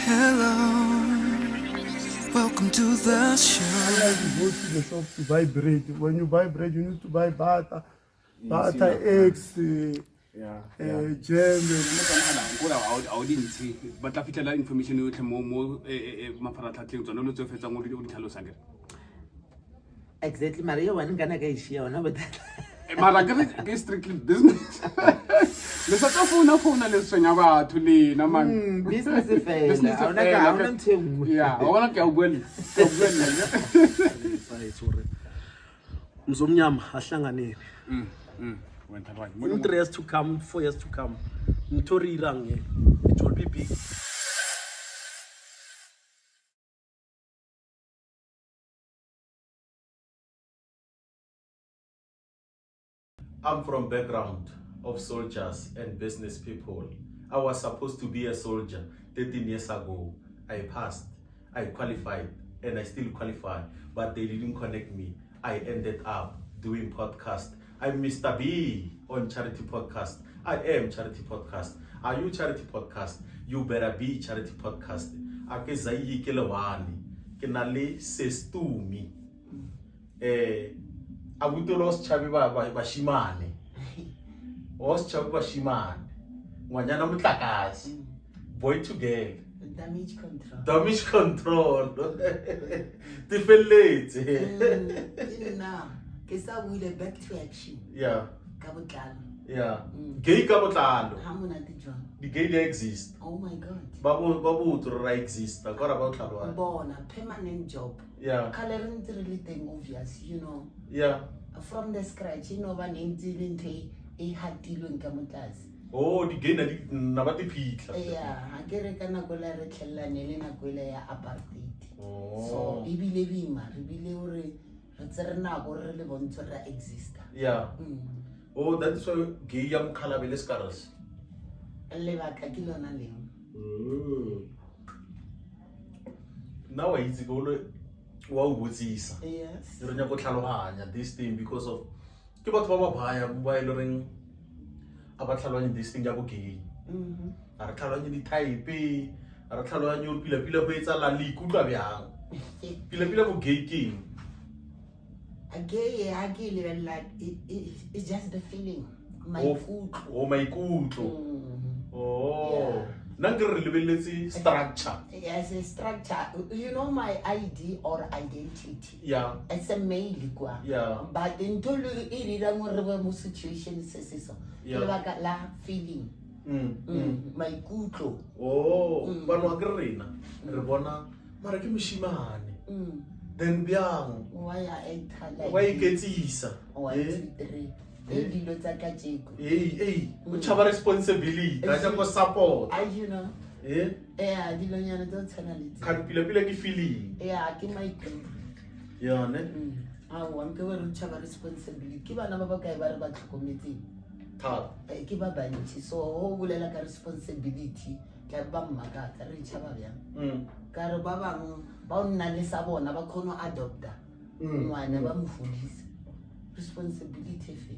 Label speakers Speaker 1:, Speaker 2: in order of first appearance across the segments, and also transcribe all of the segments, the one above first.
Speaker 1: Hello, welcome to the show.
Speaker 2: I like to go to the shop to buy bread. When you buy bread, you need to buy butter, eggs, jam.
Speaker 3: But I feel like information you can more mafaratlhatlheng tsona lo tse fetsang o di tlhalosa ke
Speaker 4: Exactly, Maria. One gonna get share on but
Speaker 3: mara ke strictly business le sa tsa phone le swenya batho le na man
Speaker 4: business fail. I wanna go on to
Speaker 3: yeah I wanna go well
Speaker 5: sorry mzomnyama ahlanganene
Speaker 3: went right
Speaker 5: in 3 years to come 4 years to come mthori irang it will be big.
Speaker 6: I'm from background of soldiers and business people. I was supposed to be a soldier 13 years ago. I passed, I qualified, and I still qualify, but they didn't connect me. I ended up doing podcast. I'm Mr. B on Charity Podcast. I am Charity Podcast. Are you Charity Podcast? You better be Charity Podcast. Ake zayi kelewani. Kenale Sesi Tumi. Abutolo chabi ba shimane. Os chabi ba shimane. Ngwanyana mutlakasi. Boy to girl. Damage control. Tifelletse.
Speaker 4: now. Kesa will back to action.
Speaker 6: Yeah.
Speaker 4: Kabutlalo.
Speaker 6: Yeah. Gay kabotlalo.
Speaker 4: How many John?
Speaker 6: The gay they exist.
Speaker 4: Oh my God.
Speaker 6: Babu to exist. I got about that.
Speaker 4: Born a permanent job.
Speaker 6: Yeah.
Speaker 4: Coloring really thing obvious, you know.
Speaker 6: Yeah.
Speaker 4: From the scratch, you know, one incident a had deal in Kamutas.
Speaker 6: Oh, the gay nabati peak.
Speaker 4: Yeah, I get a canagola retella Nelena Guilla apartheid.
Speaker 6: Oh.
Speaker 4: So, he believe him, he believe Zerna or relevant to exist.
Speaker 6: Yeah. Oh, that's why gay young calabeles caras.
Speaker 4: Leva Kakilona Leon.
Speaker 6: Now it's go wow butsisa.
Speaker 4: Yes.
Speaker 6: Re nya go tlhalohanya this thing because of ke batho ba ba baya ba ile reng aba tlhaloganya this thing ya go gay. A re tlhaloganya di type, a re tlhaloganya o pila go etsa la le ikutla byang. Pila go gay king.
Speaker 4: I get like it's just the feeling. My food.
Speaker 6: Oh my kutlo. Oh. Nangre lebeletse structure.
Speaker 4: Yes, a structure. You know my ID or identity.
Speaker 6: Yeah.
Speaker 4: It's a male kwa.
Speaker 6: Yeah.
Speaker 4: But until it is more situation so.
Speaker 6: Yeah.
Speaker 4: Like la feeling. My kutlo.
Speaker 6: Oh. Bano agrena. Re bona mara ke moshimane. Then byang.
Speaker 4: Why I enter like.
Speaker 6: Why iketsisa?
Speaker 4: Why 2 3. Dilo tsa ka jeko.
Speaker 6: Hey, o chaba responsibility. Ka ja go support.
Speaker 4: You know. Dilo nyana don't tell it.
Speaker 6: Kan pila ke feeling.
Speaker 4: Ke my
Speaker 6: Yeah, ne?
Speaker 4: I'm going to have responsibility. Ke bana ba ba kae ba re ba tlhokometseng.
Speaker 6: Ta.
Speaker 4: Ke ba bantsi so ho bulela ka responsibility ka ba mmakata re tshaba byang. Ka re ba bang ba nna le sa bona ba khono adopta. Ngwana ba mo fodisa. Responsibility fe.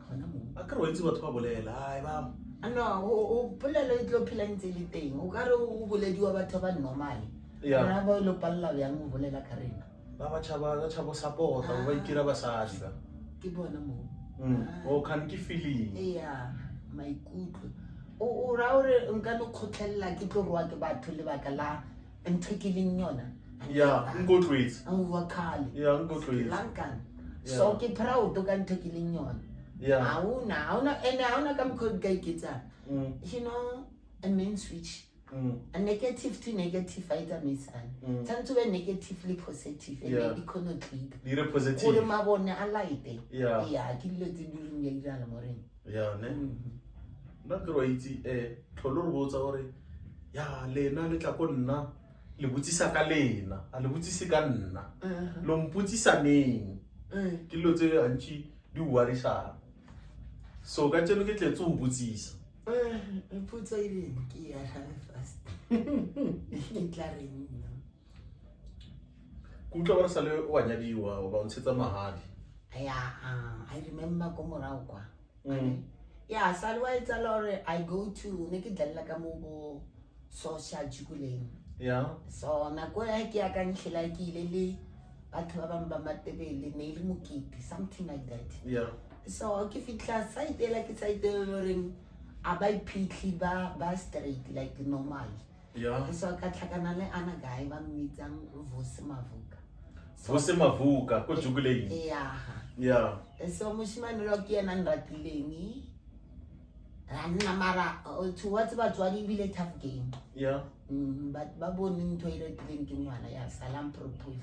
Speaker 4: Khona mo.
Speaker 6: Akere wa itse batho ba bolela, hai ba.
Speaker 4: No, o polelo e tlo phela ntse le teng. O ka re o bolediwa batho ba normal.
Speaker 6: Yeah.
Speaker 4: Rena ba lo palla byang o bolela ka rena.
Speaker 6: Ba chaba support, ba ikira basadi ba.
Speaker 4: Ke bona mo.
Speaker 6: O kan ke feeling.
Speaker 4: Yeah, maikutlo. O ra ore nka no khotlhella ke tlo roa ke batho le baka la nthokeleng yona.
Speaker 6: Yeah, go to it.
Speaker 4: Overcall.
Speaker 6: Yeah, go to it.
Speaker 4: Lankan. So ke proud to kan nthokeleng yona.
Speaker 6: Yeah.
Speaker 4: Hauna kam khod ga iketsa. You know, a main switch. A negative to negative fighter misana. Tantse be negatively positive and econo click.
Speaker 6: Dire
Speaker 4: O le
Speaker 6: positive.
Speaker 4: mabone a light.
Speaker 6: Yeah.
Speaker 4: Yeah, ke dilo tse di reng ya irala moreng.
Speaker 6: Yeah, ne? Nna ke re itse tlholo re botsa gore ya lena le tla ko nna le botsisa ka lena, a le botsise ka nna. Lo mputsisa neng? Ke lo tse antsi di worrisang. So ka tseno ke tletse o botsisa.
Speaker 4: Putsa ile ke ya fast. Ke tla reng.
Speaker 6: Kutla ba sale wa nyadiwa o ba ntshetsa mahadi.
Speaker 4: Yeah, I remember ko morao kwa. Yeah, salwa itsa lore I go to ne ke dalla ka mo so shajukuleng.
Speaker 6: Yeah.
Speaker 4: So nako ya ke aka ntlhela ke ile le batho ba bang ba Matebele ne le mokete, something like that.
Speaker 6: Yeah.
Speaker 4: So ke fitla site ela ke site loreng aba iphitlhi ba straight like normal.
Speaker 6: Yeah.
Speaker 4: So ka tlhakana le ana guy ba mmitsang Vose Mavuka.
Speaker 6: Vose Mavuka ko Juguleng.
Speaker 4: Yeah.
Speaker 6: Yeah.
Speaker 4: So moshimane lo ke ena nratileng. Ranna mara towards batswadi bile tough game.
Speaker 6: Yeah.
Speaker 4: But ba bone ntho e retileng ke ngwana ya salam propose.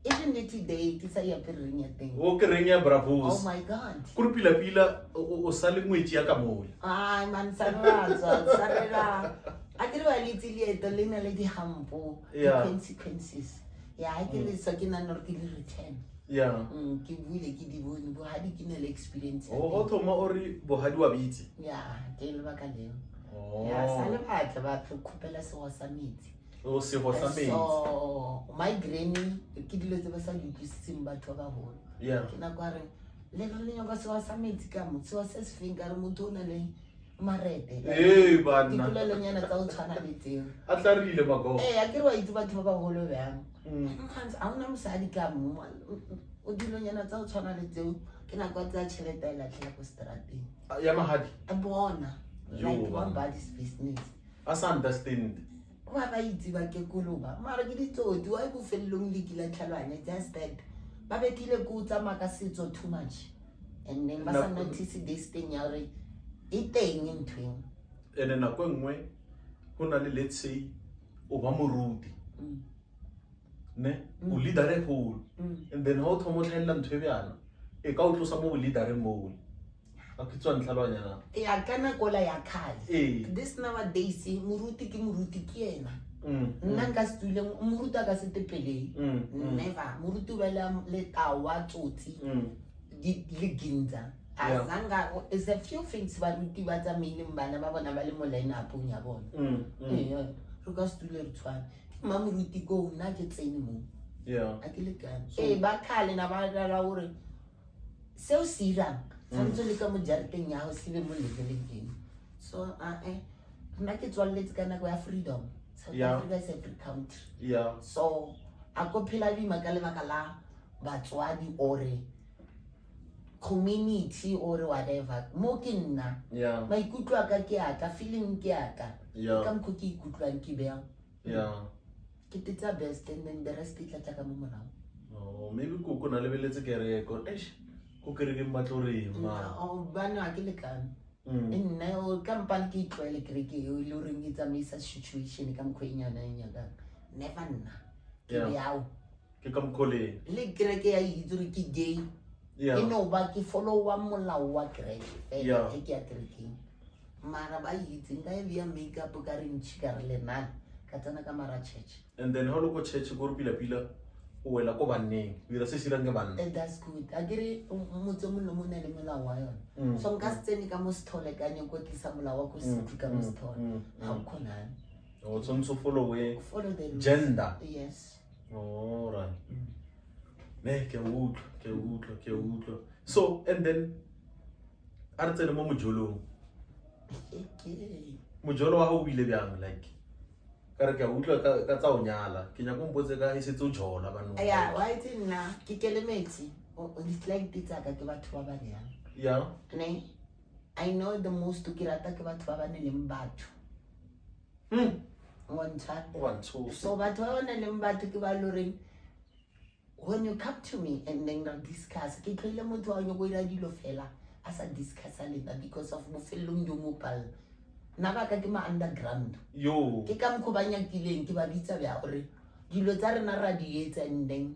Speaker 4: Even today ke sa ya pereng ya teng.
Speaker 6: O ke reng ya bravos.
Speaker 4: Oh my god.
Speaker 6: Kurupila o sale ngwetsi ya ka mole.
Speaker 4: Ay man sarela. Akere ba litsi lieto le na le di hampo, the consequences. Yeah, I ke le so ke na nor ke le return.
Speaker 6: Yeah.
Speaker 4: Ke buile ke di bone bo hadi ke na le experience.
Speaker 6: O thoma ori bohadi wa bitse.
Speaker 4: Yeah, ke le baka leo.
Speaker 6: Oh.
Speaker 4: Yeah, sale batla ba khupela se wa sa metsi.
Speaker 6: O se go sa metsi.
Speaker 4: So my granny ke dilo tse ba sa di tlisitseng batho ba holo.
Speaker 6: Yeah.
Speaker 4: Ke na kwa re le re le nyoka se wa sa metsi ka mo se wa se finger motho na le marete.
Speaker 6: Eh bana.
Speaker 4: Dipolelo nyana tsa o tshwana le tseo.
Speaker 6: A tlarile mago.
Speaker 4: Akere wa itse batho ba ba holo bjang. Mkhantsa a una mosadi ka mo o dilo nyana tsa o tshwana le tseo ke na kwa tsa tšhelete e latlhela ko strateng.
Speaker 6: Ya mahadi.
Speaker 4: A bona like one body's business.
Speaker 6: As understand.
Speaker 4: Wa ba itse ba ke koloba mara ke ditsoti wa go fellong le kila tlhalwane just that ba betile go tsama ka setso too much and then ba sa notice this thing ya re e teng ntweng.
Speaker 6: Ene na go nngwe go na le let's say o ba moruti. Ne o leader e hole and then how to mo tlhaela ntwe bjana e ka o tlosa mo leader mo a ke tswa ntlhalwanyana
Speaker 4: Ya kana kola ya khale.
Speaker 6: Eh.
Speaker 4: This nowadays muruti ke ena. Nna nka se tswile moruta ka se tepeleng. Never moruti ba le tawa tsotsi di le ginza. Azanga is a few things ba ruti ba tsa meaning bana ba bona ba le mo line up nya bona. Re ka se tswile re tshwana. Ma moruti go nna ke tsene mo.
Speaker 6: Yeah.
Speaker 4: A ke le kana. Ba khale na ba la hore seo se irang tshwanetse le ka mo jareteng ya go sibe mo leveleng eng. So nna ke tswaletse ka nako ya freedom. South Africa is a free country.
Speaker 6: Yeah.
Speaker 4: So a ko phela bima ka lebaka la batswadi ore community or whatever mo ke nna.
Speaker 6: Yeah.
Speaker 4: Maikutlo a ka ke aka, feeling ke aka.
Speaker 6: Yeah.
Speaker 4: Ka mko ke ikutlwang ke bea.
Speaker 6: Yeah.
Speaker 4: Ke tetsa best and then the rest e tla tla ka mo morao.
Speaker 6: Oh, maybe ko na lebeletse kereko. Eish. Ko kereke mmatlore ma.
Speaker 4: Oh, bana ke le kana. Nna o kampane ke itlwele kereke e le reng e tsamaisa situation ka mkhwenyana nyaga. Never nna. Ke yawo.
Speaker 6: Ke ka mkhole.
Speaker 4: Le kereke ya itse ke gay.
Speaker 6: Yeah.
Speaker 4: No ba ke follow wa molao wa kereke.
Speaker 6: Yeah.
Speaker 4: Ke ya kereke. Mara ba itse nka e bia makeup ka re ntshika re le nana. Ka tsana ka mara church.
Speaker 6: And then how look church go pila o wela ko banneng. Ira se sirang ke banna.
Speaker 4: That's good. Agere motho mo mo na le molao wa yona. So nka tsene ka mo stole ka nyo go tlisa molao wa go se ka mo stole. Ha o khona.
Speaker 6: O tsontso follow
Speaker 4: Follow the rules.
Speaker 6: gender.
Speaker 4: Yes.
Speaker 6: Oh, right. Ne ke utlo. So and then a re tsene mo mojolong. Mojolo wa ho bile bjang like ka re ke utlo ka tsa o nyala ke nya go mpotse ka e setse o jola bana.
Speaker 4: Yeah, why didn't na ke kelemetse o dislike ditsaka ke batho ba ba yang.
Speaker 6: Yeah.
Speaker 4: Ne I know the most to ke rata ke batho ba ba neng batho. One time. So batho ba ba neng batho ke ba loreng when you come to me and then discuss ke tlile motho wa nyo go ira dilo fela asa discuss alena because of mo fellong yo mo pal. Na ba ka ke ma underground.
Speaker 6: Yo.
Speaker 4: Ke ka mko ba nyakileng ke ba bitsa bya gore dilo tsa rena ra di etsa and then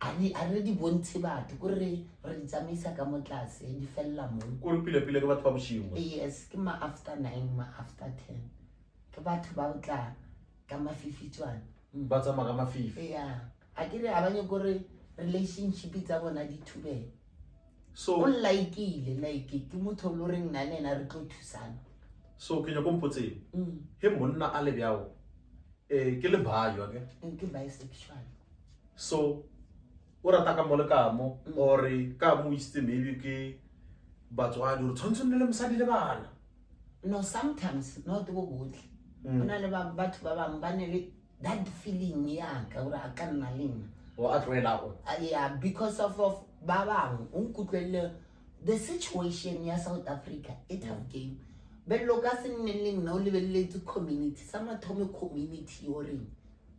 Speaker 4: a re di bontshe batho gore re di tsamaisa ka mo tlase di fella mo.
Speaker 6: Ko re pile ke batho ba boshimo.
Speaker 4: Yes, ke ma after 9 ma after 10. Ke batho ba utla ka mafifitswana.
Speaker 6: Ba tsama ka mafifi.
Speaker 4: Yeah. A ke re abanye gore relationship tsa bona di thube.
Speaker 6: So
Speaker 4: o like ke motho lo reng na nena re tlo thusana.
Speaker 6: So ke nya go mpotse he monna a le bjao ke le bayo
Speaker 4: ke bisexual.
Speaker 6: So o rata ka mole ka mo or ka mo itse maybe ke batswadi re tshwanetse le mosadi le bana.
Speaker 4: No, sometimes not go good. Ona le batho ba bang ba ne le that feeling ya ka ora ka nna lena. Yeah, because of ba bang unkutlwele the situation ya South Africa it have game. Bello ka se nne le nna o lebelletse community sama thome community yoring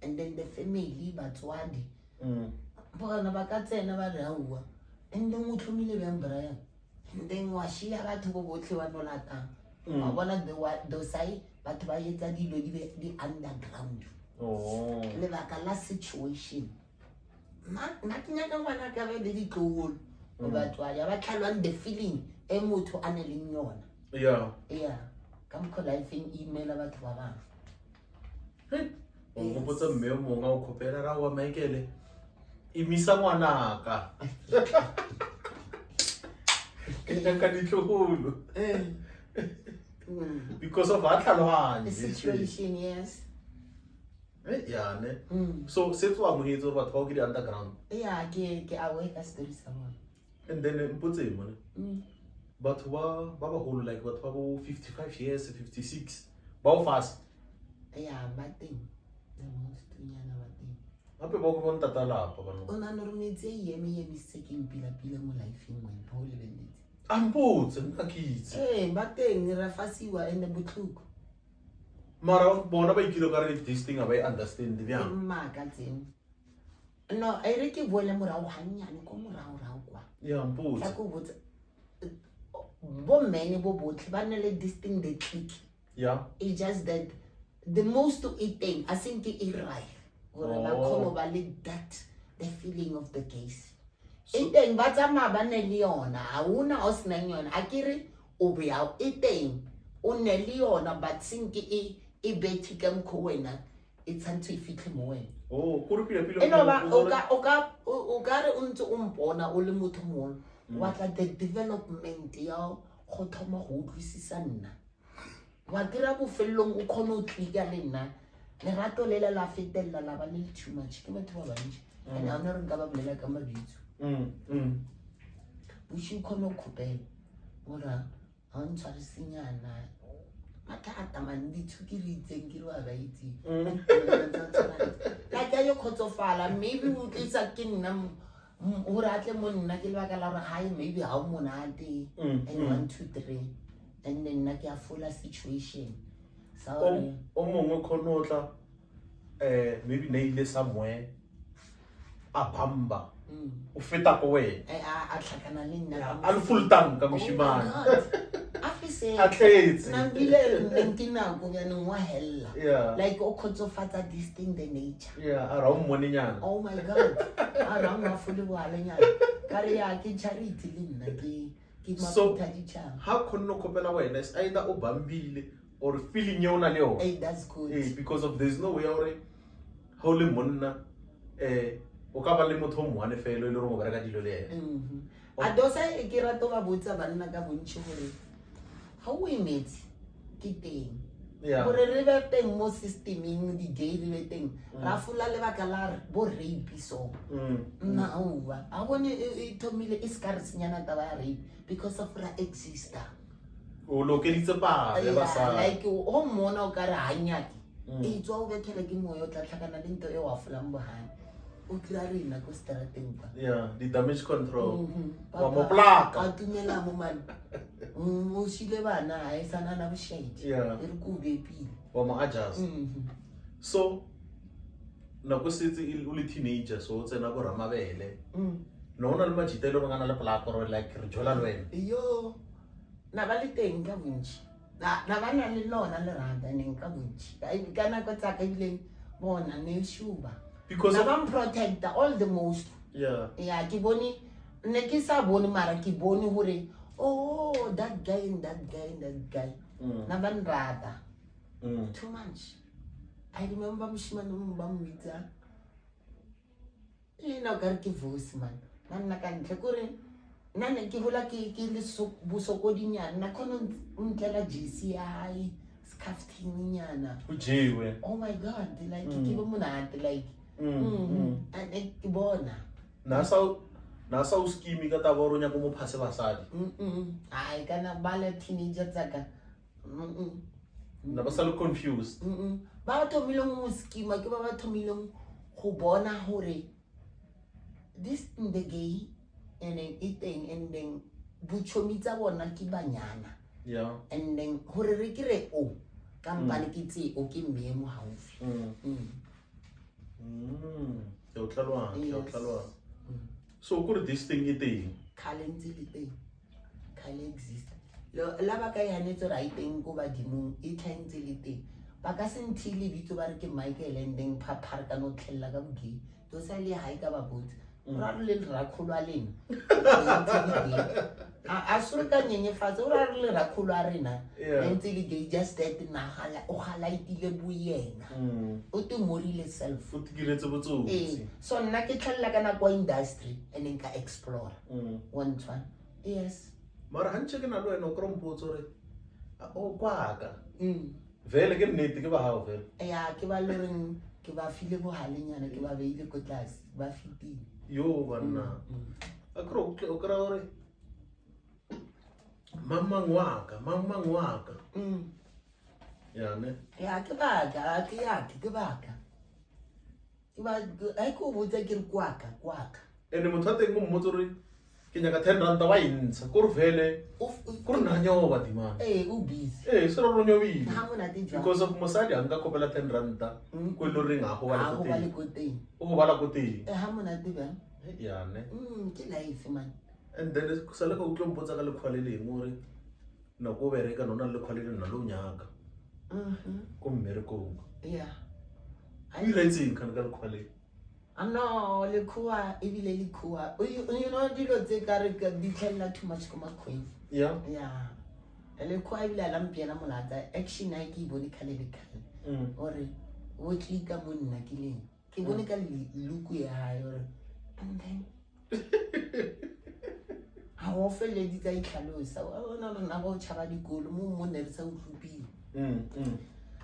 Speaker 4: and then the family batswadi bona ba ka tsena ba raua and then o tlhomile bang Brian and then wa shia batho bo botlhe ba nolata ba bona the sai batho ba yetsa dilo di underground le baka la situation na ke nyaka ngwana ka be le ditlolo batho ya ba tlhalwang the feeling e motho a ne le yona. Yeah, come call life in email batho ba bang.
Speaker 6: O botsa mme o mongwe o khopela ra wa Michael imisa ngwanaka ke nyaka ditlogolo because of
Speaker 4: the situation, yes.
Speaker 6: Yeah, ne. So se twa mo hetso batho ba go di underground.
Speaker 4: Yeah, ke aware ka stories sa bona.
Speaker 6: And then mpotse mo batho ba holo like batho ba bo 55 years 56 ba o fast.
Speaker 4: Yeah, but thing the most nyana ba thing
Speaker 6: Hape ba go bonta tala pa bana.
Speaker 4: Ona no rumetse yemi seking pila mo life ngwe ba o lebeletse.
Speaker 6: Ampotse nna kitse.
Speaker 4: Ba teng ra fasiwa ene botluko.
Speaker 6: Mara bona ba ikilo ka re this thing ba understand bya.
Speaker 4: Maka tseng. No, I re ke boele morao hanyane ko morao kwa.
Speaker 6: Yeah, mpotse.
Speaker 4: Tla go botsa bo mene bo botlhe ba ne le this thing they click.
Speaker 6: Yeah.
Speaker 4: It's just that the most to eating I think it right. Or ba khono ba le that the feeling of the case. Iteng ba tsama ba ne le yona ha una o sna yona akere o be a iteng o ne le yona but think e bethi ka mkho wena it's until fihle mo wena.
Speaker 6: Oh, ko re pila.
Speaker 4: Eno ba o ka re o ntse o mpona o le motho mo wa tla the development ya go thoma go utlwisisa nna. Wa dira bo fellong o khona o tlika le nna. Lerato le la fetella la ba le too much ke batho ba bantsi and I'm not nka ba bolela ka mabitso. Bushi khona o khopela ora ha ntse re senyana mathata man di thukiri itseng ke wa ba itse la ka yo khotsofala maybe o tlisa ke nna o ratle mo nna ke lebaka la re hae maybe ha o monate and 1 2 3 and then na ke a full situation sorry
Speaker 6: o mongwe khonotla maybe na ile somewhere a bamba o feta ko wena
Speaker 4: a tlhakana le nna
Speaker 6: a le full tank ka moshimane
Speaker 4: afise
Speaker 6: a tletse
Speaker 4: na bile ntina go ya no wa hella
Speaker 6: yeah
Speaker 4: like o khotsofatsa this thing the nature
Speaker 6: yeah a ra o mmone nyana
Speaker 4: oh my god a ra ma fuli wa le nyana kare ya ke charity le nna ke maputa di chang
Speaker 6: how khonno khopela wena is either o bambile or feeling yona le yona
Speaker 4: hey that's good
Speaker 6: because of there's no way ore how le monna o ka ba le motho mo ane felo ile re mo bereka dilo le ene
Speaker 4: a dosa e ke rato ba botsa banna ka bontshi gore how we meet ke teng gore re be teng mo systeming di gay re be teng ra fula le baka la bo rape so na uwa a bone e thomile e scars nyana taba ya rape because of ra exister
Speaker 6: o lokeditse pa le ba sa
Speaker 4: like o mona o ka re hanyaki e tswa o bethele ke moyo tla tlhakana le nto e wa fulang bohane o kira rena ko strateng pa
Speaker 6: yeah the damage control wa mo plaka
Speaker 4: a tumela mo man o shile bana ha e sana na boshedi
Speaker 6: yeah
Speaker 4: e re ku be pile
Speaker 6: wa mo adjust so na go setse o le teenager so o tsena go ramabele no ona le majitelo re ngana le plaka ro like re jola lwena
Speaker 4: yo na ba le teng ka bontsi na ba na le lona le rata neng ka bontsi ka nako tsa ka ile bona ne shuba
Speaker 6: because
Speaker 4: I'm protector all the most
Speaker 6: yeah
Speaker 4: ke bone ne ke sa bone mara ke bone hore oh that guy and that guy na ban rata too much I remember mshimane ba mwitsa ina ka ke voice man na ka ntle kore nna ke hola ke le bosokodinyana na khona ntlela GCI scaffing nyana
Speaker 6: ujewe
Speaker 4: oh my god like ke be monate like and ke bona
Speaker 6: na sa o skimi ka taba ro nya go mo phase basadi
Speaker 4: ai kana bale teenager tsaka
Speaker 6: na ba sa le confused.
Speaker 4: Ba thomileng mo schema ke ba thomileng go bona hore this in the gay and then eating and then buchomi tsa bona ke banyana.
Speaker 6: Yeah.
Speaker 4: And then hore re kire o kampane ke tse o ke mmemo haufi.
Speaker 6: Ke o tlalwa. So go this thing e teng.
Speaker 4: Khalentse le teng. Khale exist. La ba ka yana tso right teng go ba dimong e tlhantse le teng. Ba ka sentile bitso ba re ke Michael and then phapha ka no tlhella ka bogi. To sa le hae ka ba botse. Ra le rakgolo a lena. A sure ka nyenyefatsa o ra le rakgolo a rena. Ntse le gay just that na hala o highlightile buyena. O te morile self.
Speaker 6: O tikiletse botsotsi.
Speaker 4: So nna ke tlhella kana kwa industry and then ka explore. One. Yes.
Speaker 6: Mara hantse ke na lo eno kro mpotso re o kwaka. Vele ke nnete ke ba hao vele.
Speaker 4: Ya ke ba loreng ke ba file bo halenyana ke ba beile ko tlase ba fitile.
Speaker 6: Yo banna. A kro o kra ore Mamang waka. Ya ne.
Speaker 4: Ya ke baka ke baka. Ke ba ai ko botsa ke re kwaka.
Speaker 6: Ene motho a teng mo mmotso re ke nyaka 10 rand wa intsha ko re vele ko re nanya ba dimana.
Speaker 4: O busy.
Speaker 6: Se ro nyobile.
Speaker 4: Ha mona te jwa.
Speaker 6: Because of mosadi anga kopela 10 rand ko lo re nga go ba le
Speaker 4: ko teng.
Speaker 6: O go bala ko teng.
Speaker 4: Ha mona te ba.
Speaker 6: Ya ne.
Speaker 4: Ke life man.
Speaker 6: And then sa le ka utlo mpotsa ka le khwalele ngore na go bereka nona le khwalele na lo nyaka. Ko mmerekong.
Speaker 4: Yeah.
Speaker 6: I relate kan ka le khwalele.
Speaker 4: No, le kuwa ebile le kuwa. You know dilo tse ka re ka di tlhella too much ko makhweng.
Speaker 6: Yeah.
Speaker 4: Yeah. Le kuwa ebile la mpiana molata action ai ke bone khale le khale. Ore o tlika monna ke leng. Ke bone ka look ya hae ore and then ha o fele di tsa itlhalosa. O na na go tshaba dikolo mo ne re sa utlupile.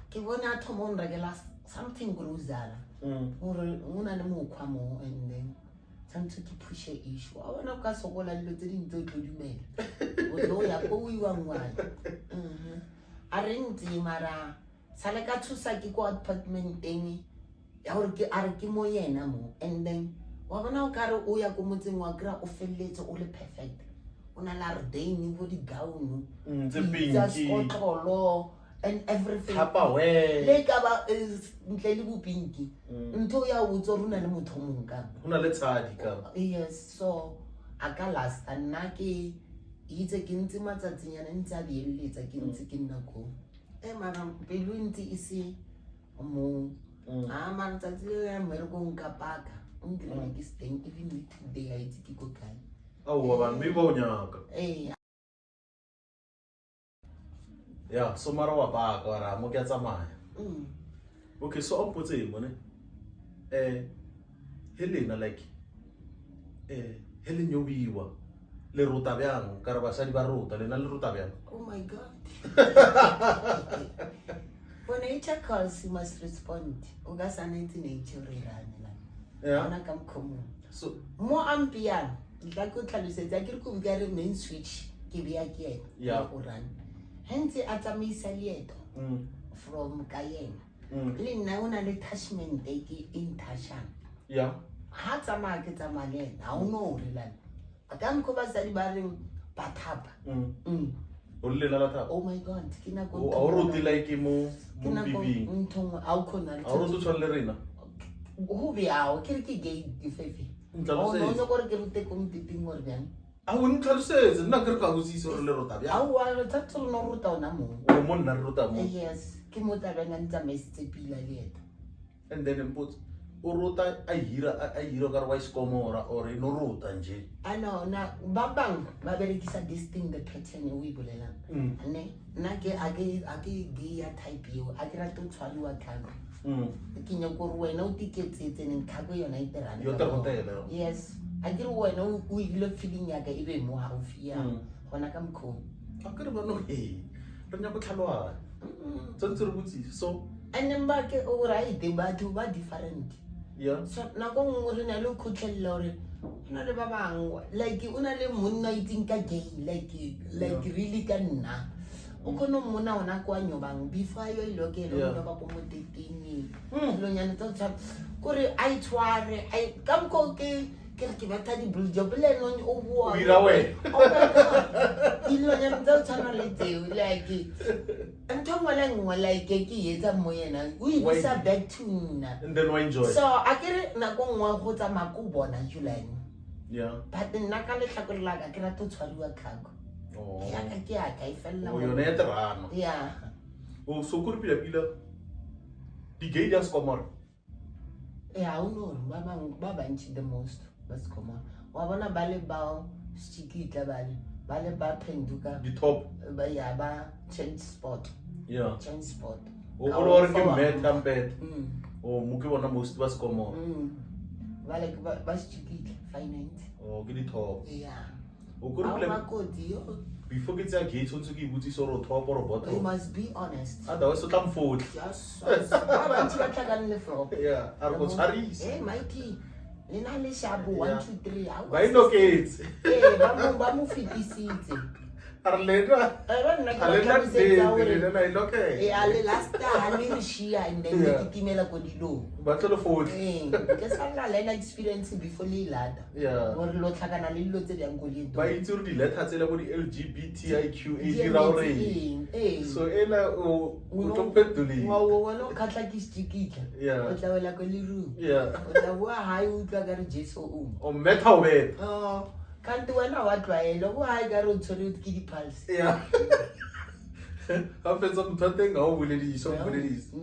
Speaker 4: Ke bona thomo nrekela something grozala. Ore una le mokgwa mo and then tshantse ke push issue. A bona ka sokola dilo tse ding tse tlodumela. O lo ya go iwa ngwana. A re ntse mara sale ka thusa ke ko apartment teng ya gore ke a re ke mo yena mo and then wa bona o ka re o ya ko motseng wa kra o felletse o le perfect. Una la rdain bo di gown.
Speaker 6: Tse pinki.
Speaker 4: And everything.
Speaker 6: Papa we.
Speaker 4: Le ka ba ntle le bopinki. Ntho ya o tso runa le motho mong ka.
Speaker 6: Hona le tshadi ka.
Speaker 4: Yes, so aka last nna ke itse ke ntse matsatsinyana ntse a beeletsa ke ntse ke nna ko. Mara pelo ntse ise mo mara tsatsi ya mmereko nka paka. Ngile ke steng even today I itse ke go kae.
Speaker 6: Wa ba mi bo nyaka. Yeah, so mara wa ba ka ra mo ke tsamaya. Okay, so on potse mo ne. Helena like Helen yobiwa. Le ruta byang ka re basadi ba ruta le na le ruta byang.
Speaker 4: Oh my god. When nature calls you must respond. O ga sa nature re rana.
Speaker 6: Yeah.
Speaker 4: Ana kam khomo.
Speaker 6: So
Speaker 4: Mo ampian, la go tlhalosetsa ke re go bika re main switch ke bia ke
Speaker 6: Yeah.
Speaker 4: go run. Hence a tsamaisa leeto from Kayeng. Le nna ona le attachment e ke intashang.
Speaker 6: yeah.
Speaker 4: Ha tsamaya ke tsamaya ha o no re la. A ka mko ba sa di ba reng ba thapa.
Speaker 6: O le la tha.
Speaker 4: Oh my god, ke na go.
Speaker 6: O ruti like mo
Speaker 4: ke na go
Speaker 6: bibing.
Speaker 4: ntong a o khona.
Speaker 6: A ruti tshwana le rena.
Speaker 4: Go biao ke re ke gay ke fefe. Oh no no gore ke rute ko mtiping gore bjang.
Speaker 6: A o ntlhalosetse nna ke re ka go tsitse re le ruta bya.
Speaker 4: A wa re tsa no ruta ona mo.
Speaker 6: O mo nna re ruta mo.
Speaker 4: Yes, ke mo tabeng ntsa mesetse pila leeto.
Speaker 6: And then import o ruta a hira ka re wa iskomora or no ruta nje.
Speaker 4: Ano na ba bang ba berekisa distinct the pattern we bolelang. Ne na ke a ke gay ya type yo a ke rata o tshwariwa tlhako. Ke nya go re wena o tiketsetse neng tlhako yona e terana.
Speaker 6: Yo terotela.
Speaker 4: Yes, a ke re wena o ile feeling ya ka ebe mo haufi ya gona ka mkho.
Speaker 6: A ke re ba no re nya go tlhalwa. Tsantse re botsise so
Speaker 4: and then ba ke o right ba two ba different.
Speaker 6: yeah.
Speaker 4: So na go ngwe re na le khotlhella hore una le ba bang like una le monna iting ka gay like really ka nna Ukono mona ona kwa nyobang before yo ilokelo nyoba ko motetini. Lo nyane to tsa kore ai tware ai kam ko ke batla di blue job le no o bua.
Speaker 6: Ira we.
Speaker 4: Ilo nyane to tsana le teo like ntongwala ngwa like ke etsa mo yena. O isa back to nna.
Speaker 6: And then we enjoy.
Speaker 4: So akere na go ngwa go tsa makubona July.
Speaker 6: Yeah.
Speaker 4: But nna ka le tlhakore la ka ke ra to tshwariwa khago.
Speaker 6: Oh.
Speaker 4: Ya ka ke a ka ifella.
Speaker 6: Oh, yone ya terano.
Speaker 4: Yeah.
Speaker 6: Oh, so kuri pila. Di gay dance komor.
Speaker 4: Yeah, uno ba bantši the most. Bas come on. Wa bona ba le ba stikitla ba le ba penduka.
Speaker 6: The top.
Speaker 4: Ba ya ba change spot.
Speaker 6: Yeah.
Speaker 4: Change spot.
Speaker 6: O gore ke met campet. O muke bona most bas komor.
Speaker 4: Ba le ba stikitla finance.
Speaker 6: Oh, ke di top.
Speaker 4: Yeah.
Speaker 6: O gore pila.
Speaker 4: Makoti yo.
Speaker 6: Before ke tsa gate tshotse ke butsi soro top or bottom.
Speaker 4: You must be honest.
Speaker 6: Otherwise o tla mfotla.
Speaker 4: Yes. Ba bantši ba tlhakane le floor.
Speaker 6: Yeah, a re go tshwarisa.
Speaker 4: Eh, Mighty. Le na le shabu 1 2 3.
Speaker 6: Ba inoketse.
Speaker 4: Eh, ba mo fetisitse.
Speaker 6: A re leta. A leta tse le inoketse.
Speaker 4: Eh, ale last time le shia and then le kitimela ko dilo.
Speaker 6: Ba tlo le fotla.
Speaker 4: Eh, ke sa la le experience before le lada.
Speaker 6: Yeah.
Speaker 4: Gore lo tlhakana le dilo tse di ang go le
Speaker 6: Ba itse re di letter tsela bo di LGBTIQ dira hore.
Speaker 4: Eh.
Speaker 6: So ela o tlo petuli.
Speaker 4: Wa no khatla ke stikitla.
Speaker 6: Yeah.
Speaker 4: O tla wela ko le room.
Speaker 6: Yeah.
Speaker 4: O tla bua ha o tla ka re Jesu o.
Speaker 6: O meta o bet.
Speaker 4: Oh, kanti wena wa tlwaelo go ha ga re o tshwere ke di pulse.
Speaker 6: Yeah. Ha fetsa mothateng ga o boledisa o boledisa.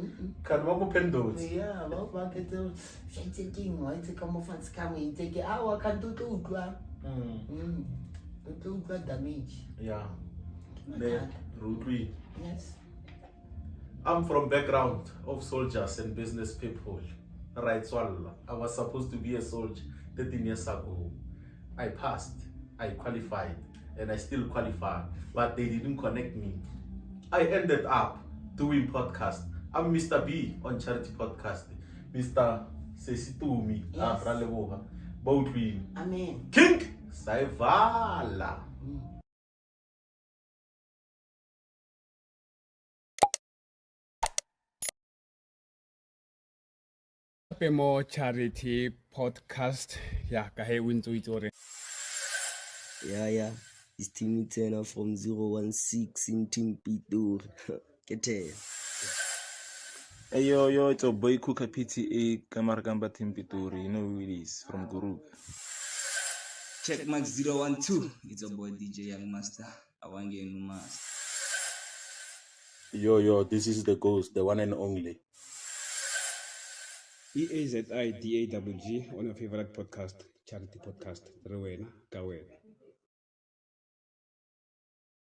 Speaker 6: Ka ba mo pendles.
Speaker 4: Yeah, ba ke tse shitse king wa itse ka mo fans ka mo itse ke a wa kanti o tlo utlwa. O tlo utlwa damage.
Speaker 6: Yeah. Le rutwi.
Speaker 4: Yes.
Speaker 6: I'm from background of soldiers and business people. Right, swalla. I was supposed to be a soldier 13 years ago. I passed, I qualified, and I still qualify, but they didn't connect me. I ended up doing podcast. I'm Mr. B on Charity Podcast. Mr. Sesi Tumi.
Speaker 4: Yes.
Speaker 6: Both we.
Speaker 4: Amen.
Speaker 6: King Saivala.
Speaker 3: More Charity Podcast. Yeah, ka he win to it or
Speaker 1: Yeah. It's Tumi Turner from 016 in Team Pitur. Get it.
Speaker 7: Hey yo, it's a boy Kuka PTA Kamargamba Team Pitur. You know who it is from Guru.
Speaker 8: Check Max 012. It's a boy DJ Young Master. I want to get new master.
Speaker 6: Yo, this is the ghost, the one and only.
Speaker 9: EAZIDAWG on your favorite podcast, Charity Podcast. Rewena, Kawena.